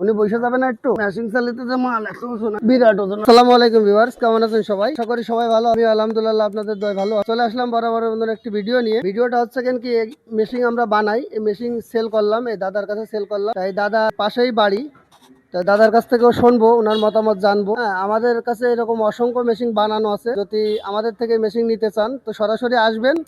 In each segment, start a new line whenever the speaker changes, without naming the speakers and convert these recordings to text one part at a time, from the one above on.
উনি বসে যাবে না একটু মেশিন চালিতে যে মাল এত ওজন বিরাট ওজন। আসসালামু আলাইকুম ভিউয়ার্স, কেমন আছেন সবাই? আশা করি সবাই ভালো। আমি আলহামদুলিল্লাহ আপনাদের দয় ভালো। চলে আসলাম বরাবর বন্ধুর একটি ভিডিও নিয়ে। ভিডিওটা হচ্ছে কেন কি মেশিন আমরা বানাই, এই মেশিন সেল করলাম, এই দাদার কাছে সেল করলাম। তাই দাদা পাশেই বাড়ি, তো দাদার কাছ থেকেও শুনবো, ওনার মতামত জানবো। হ্যাঁ, আমাদের কাছে এরকম অসংখ্য মেশিন বানানো আছে। যদি আমাদের থেকে মেশিন নিতে চান তো সরাসরি আসবেন,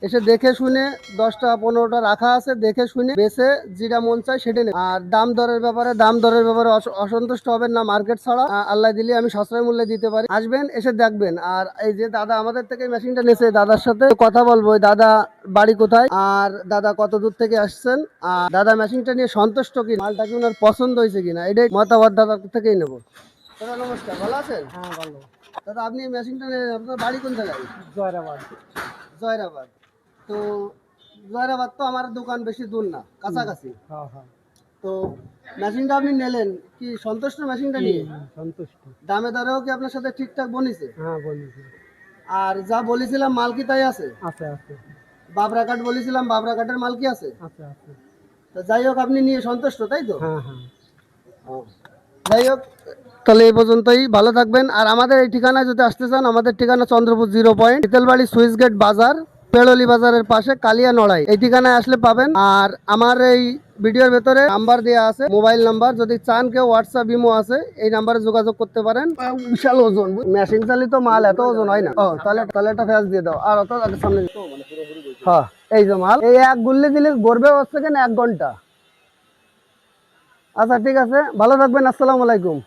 এসে দেখে শুনে 10টা 15টা রাখা আছে, দেখে শুনে বেছে যেটা মন চায় সেটা নেবেন। আর দাম দরের ব্যাপারে অসন্তুষ্ট হবেন না। মার্কেট ছাড়া আল্লাহ দিলে আমি সস্তায় মূল্যে দিতে পারি। আসবেন, এসে দেখবেন। আর এই যে দাদা আমাদের থেকে মেশিনটা নিয়েছে, দাদার সাথে কথা বলবো। ওই দাদা বাড়ি কোথায় আর দাদা কত দূর থেকে আসছেন, আর দাদা মেশিনটা নিয়ে সন্তুষ্ট কি, মালটা কি ওনার পছন্দ হয়েছে কিনা, এটাই মতামত দাদার থেকেই নেবো। দাদা নমস্কার, ভালো আছেন?
হ্যাঁ ভালো।
দাদা আপনি মেশিনটা নিয়ে, আপনার বাড়ি কোন জায়গায়?
জয়রাবাদ।
জয়রাবাদ। তো জয়রাবাদ তো আমার দোকান বেশি দূর না, কাছাকাছি।
হ্যাঁ হ্যাঁ
তো মেশিনটা আপনি নিলেন, কি সন্তুষ্ট মেশিনটা নিয়ে?
সন্তুষ্ট।
দামে দরেও কি আপনার সাথে ঠিকঠাক বলেছে?
হ্যাঁ বলেছি।
আর যা বলেছিলাম মাল কি তাই আছে?
আছে আছে
বাবরা কাঠ বলেছিলাম, বাবরা কাঠের মাল কি আছে?
আছে আছে।
তো যাই হোক, আপনি নিয়ে সন্তুষ্ট তাই তো?
হ্যাঁ হ্যাঁ।
যাই হোক, তাহলে এই পর্যন্তই, ভালো থাকবেন। আর আমাদের এই ঠিকানায় যদি আসতে চান, আমাদের ঠিকানা Chandrapur 0 point, Shitalbari switch gate বাজার, পেড়লি বাজারের পাশে কালিয়া নড়াই। এই ঠিকানায় আসলে পাবেন। আর আমার এই ভিডিওর ভেতরে নাম্বার দেওয়া আছে, মোবাইল নাম্বার। যদি চান কেউ হোয়াটসঅ্যাপ ইমো আছে, এই নাম্বারে যোগাযোগ করতে পারেন। বিশাল ওজন, মেশিন চালিত মাল এত ওজন হয় না। ও তাহলে একটা ফ্যাস দিয়ে দাও। আর অত সামনে, হ্যাঁ এই যে মাল, এই এক গুল্লি দিলে গড়বে হচ্ছে কেন 1 ঘন্টা। আচ্ছা ঠিক আছে, ভালো থাকবেন। আসসালামু আলাইকুম।